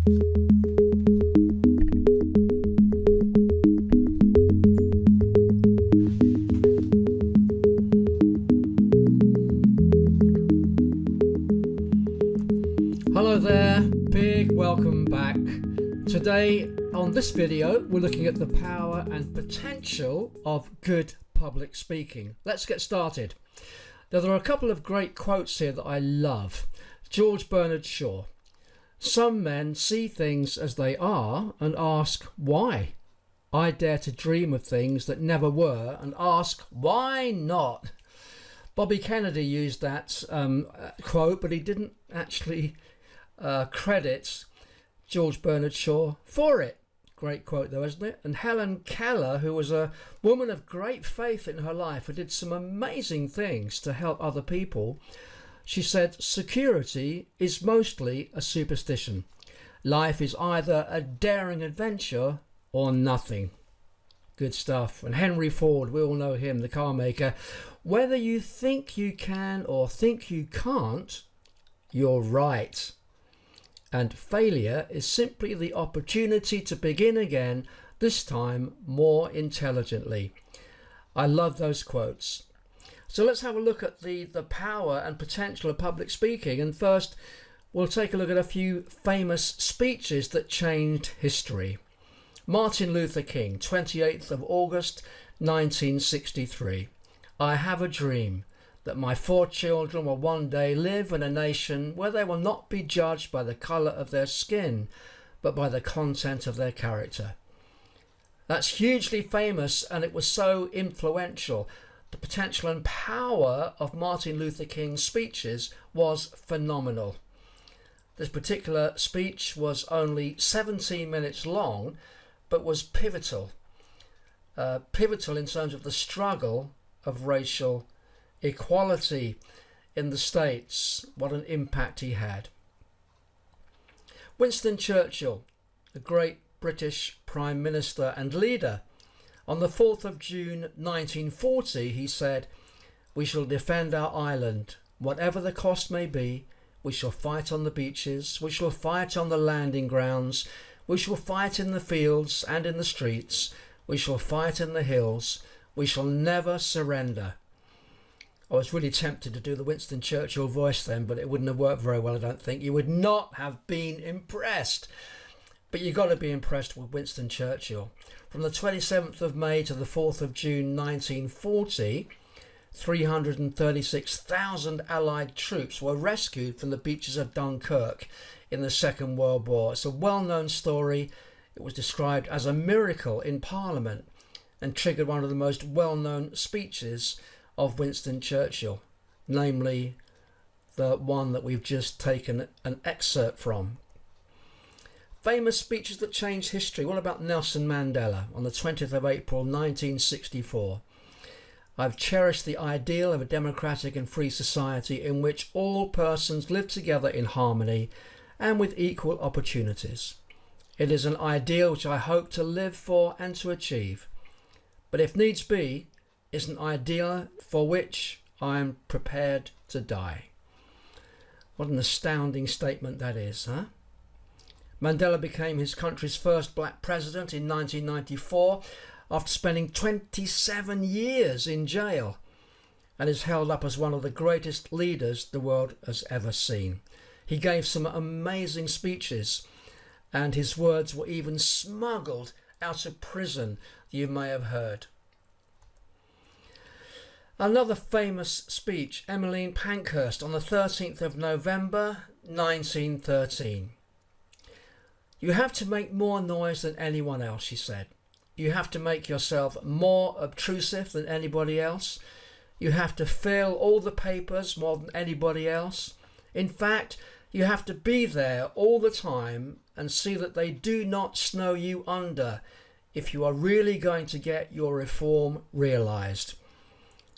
Hello there, big welcome back. Today on this video we're looking at the power and potential of good public speaking. Let's get started. Now there are a couple of great quotes here that I love. George Bernard Shaw. Some men see things as they are and ask why. I dare to dream of things that never were and ask why not. Bobby Kennedy used that quote, but he didn't actually credits George Bernard Shaw for it. Great quote though, isn't it? And Helen Keller, who was a woman of great faith in her life, who did some amazing things to help other people, she said, security is mostly a superstition. Life is either a daring adventure or nothing. Good stuff. And Henry Ford, we all know him, the car maker. Whether you think you can or think you can't, you're right. And failure is simply the opportunity to begin again, this time more intelligently. I love those quotes. So let's have a look at the power and potential of public speaking. And first, we'll take a look at a few famous speeches that changed history. Martin Luther King, 28th of August, 1963. I have a dream that my 4 children will one day live in a nation where they will not be judged by the colour of their skin, but by the content of their character. That's hugely famous, and it was so influential. The potential and power of Martin Luther King's speeches was phenomenal. This particular speech was only 17 minutes long, but was pivotal. Pivotal in terms of the struggle of racial equality in the States. What an impact he had. Winston Churchill, the great British Prime Minister and leader, on the 4th of June 1940 he said, "We shall defend our island, whatever the cost may be. We shall fight on the beaches, we shall fight on the landing grounds, we shall fight in the fields and in the streets, we shall fight in the hills, we shall never surrender." I was really tempted to do the Winston Churchill voice then, but it wouldn't have worked very well, I don't think. You would not have been impressed. But you've got to be impressed with Winston Churchill. From the 27th of May to the 4th of June 1940, 336,000 Allied troops were rescued from the beaches of Dunkirk in the Second World War. It's a well-known story. It was described as a miracle in Parliament and triggered one of the most well-known speeches of Winston Churchill, namely the one that we've just taken an excerpt from. Famous speeches that changed history. What about Nelson Mandela on the 20th of April 1964? I've cherished the ideal of a democratic and free society in which all persons live together in harmony and with equal opportunities. It is an ideal which I hope to live for and to achieve, but if needs be, is an ideal for which I am prepared to die. What an astounding statement that is, huh? Mandela became his country's first black president in 1994 after spending 27 years in jail, and is held up as one of the greatest leaders the world has ever seen. He gave some amazing speeches, and his words were even smuggled out of prison, you may have heard. Another famous speech, Emmeline Pankhurst on the 13th of November 1913. You have to make more noise than anyone else, she said. You have to make yourself more obtrusive than anybody else. You have to fill all the papers more than anybody else. In fact, you have to be there all the time and see that they do not snow you under if you are really going to get your reform realised.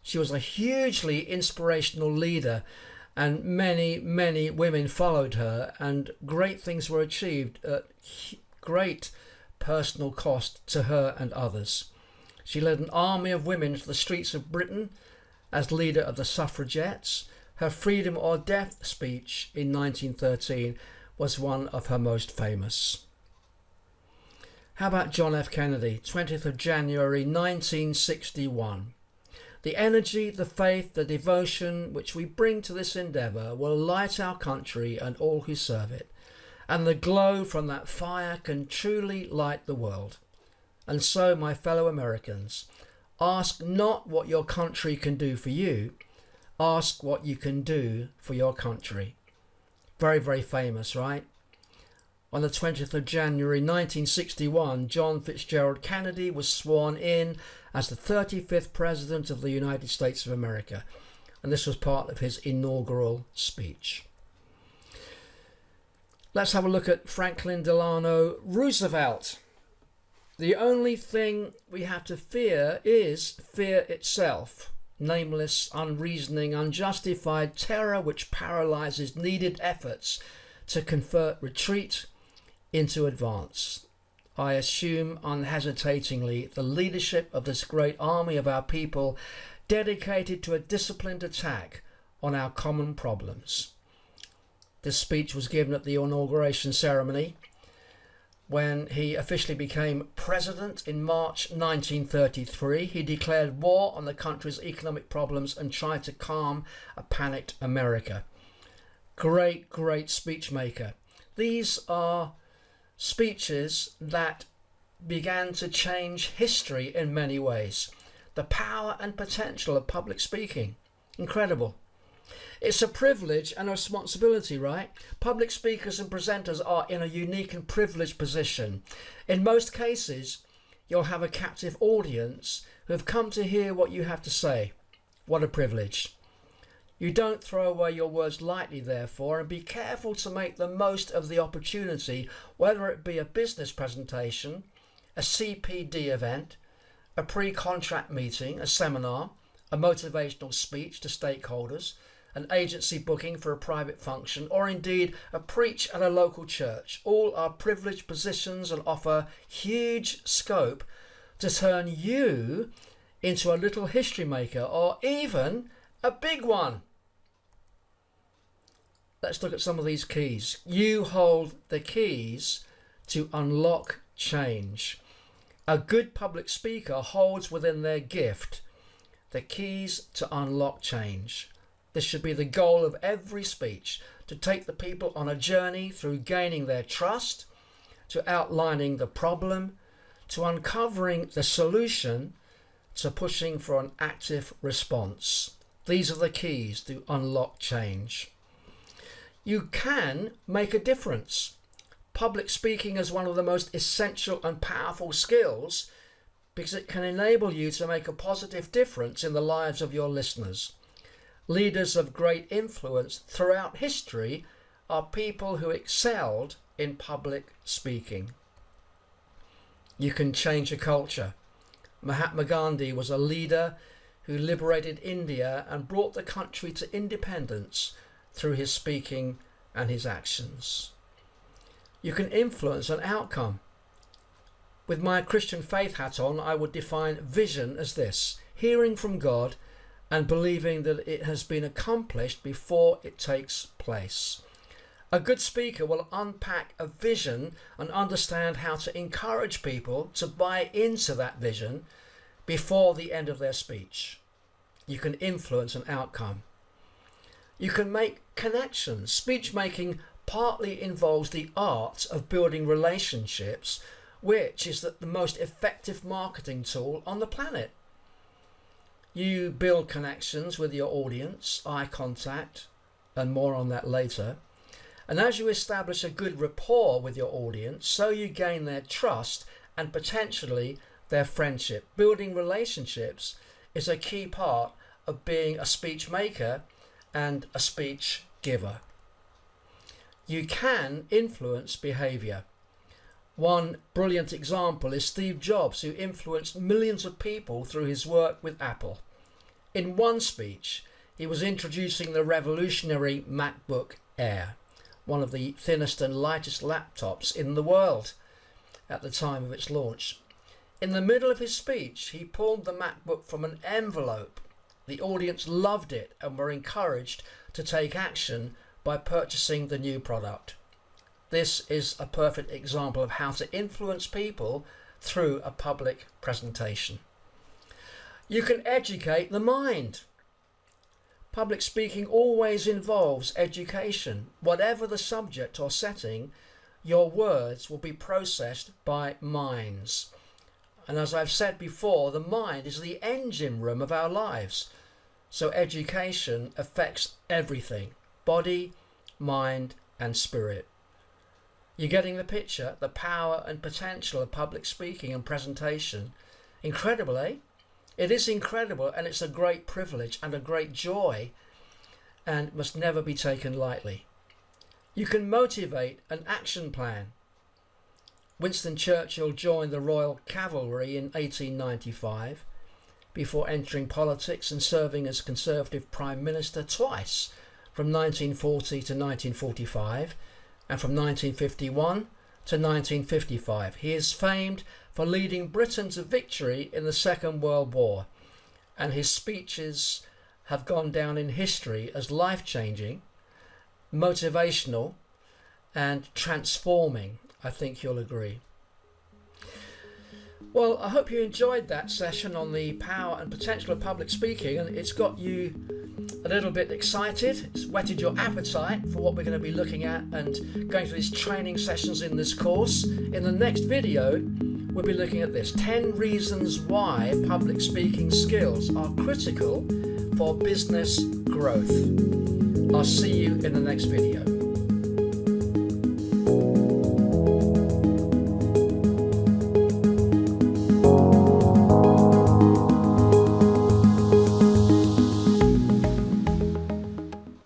She was a hugely inspirational leader, and many, many women followed her, and great things were achieved at great personal cost to her and others. She led an army of women to the streets of Britain as leader of the suffragettes. Her freedom or death speech in 1913 was one of her most famous. How about John F. Kennedy, 20th of January 1961? The energy, the faith, the devotion which we bring to this endeavour will light our country and all who serve it, and the glow from that fire can truly light the world. And so, my fellow Americans, ask not what your country can do for you, ask what you can do for your country. Very, very famous, right? On the 20th of January 1961, John Fitzgerald Kennedy was sworn in as the 35th President of the United States of America, and this was part of his inaugural speech. Let's have a look at Franklin Delano Roosevelt. The only thing we have to fear is fear itself. Nameless, unreasoning, unjustified terror which paralyzes needed efforts to convert retreat into advance. I assume unhesitatingly the leadership of this great army of our people dedicated to a disciplined attack on our common problems. This speech was given at the inauguration ceremony when he officially became president in March 1933. He declared war on the country's economic problems and tried to calm a panicked America. Great, great speech maker. These are speeches that began to change history in many ways. The power and potential of public speaking. Incredible. It's a privilege and a responsibility, right? Public speakers and presenters are in a unique and privileged position. In most cases, you'll have a captive audience who have come to hear what you have to say. What a privilege. You don't throw away your words lightly, therefore, and be careful to make the most of the opportunity, whether it be a business presentation, a CPD event, a pre-contract meeting, a seminar, a motivational speech to stakeholders, an agency booking for a private function, or indeed a preach at a local church. All are privileged positions and offer huge scope to turn you into a little history maker, or even a big one. Let's look at some of these keys. You hold the keys to unlock change. A good public speaker holds within their gift the keys to unlock change. This should be the goal of every speech, to take the people on a journey through gaining their trust, to outlining the problem, to uncovering the solution, to pushing for an active response. These are the keys to unlock change. You can make a difference. Public speaking is one of the most essential and powerful skills because it can enable you to make a positive difference in the lives of your listeners. Leaders of great influence throughout history are people who excelled in public speaking. You can change a culture. Mahatma Gandhi was a leader who liberated India and brought the country to independence through his speaking and his actions. You can influence an outcome. With my Christian faith hat on, I would define vision as this: hearing from God and believing that it has been accomplished before it takes place. A good speaker will unpack a vision and understand how to encourage people to buy into that vision before the end of their speech. You can influence an outcome. You can make connections. Speech making partly involves the art of building relationships, which is the most effective marketing tool on the planet. You build connections with your audience, eye contact, and more on that later. And as you establish a good rapport with your audience, so you gain their trust and potentially their friendship. Building relationships is a key part of being a speech maker and a speech giver. You can influence behavior. One brilliant example is Steve Jobs, who influenced millions of people through his work with Apple. In one speech, he was introducing the revolutionary MacBook Air, one of the thinnest and lightest laptops in the world at the time of its launch. In the middle of his speech, he pulled the MacBook from an envelope. The audience loved it and were encouraged to take action by purchasing the new product. This is a perfect example of how to influence people through a public presentation. You can educate the mind. Public speaking always involves education. Whatever the subject or setting, your words will be processed by minds. And as I've said before, the mind is the engine room of our lives. So education affects everything: body, mind, and spirit. You're getting the picture, the power and potential of public speaking and presentation. Incredible, eh? It is incredible, and it's a great privilege and a great joy, and must never be taken lightly. You can motivate an action plan. Winston Churchill joined the Royal Cavalry in 1895 before entering politics and serving as Conservative Prime Minister twice, from 1940 to 1945 and from 1951 to 1955. He is famed for leading Britain to victory in the Second World War, and his speeches have gone down in history as life-changing, motivational, and transforming. I think you'll agree. Well, I hope you enjoyed that session on the power and potential of public speaking, and it's got you a little bit excited. It's whetted your appetite for what we're going to be looking at and going through these training sessions in this course. In the next video, we'll be looking at this: 10 reasons why public speaking skills are critical for business growth. I'll see you in the next video.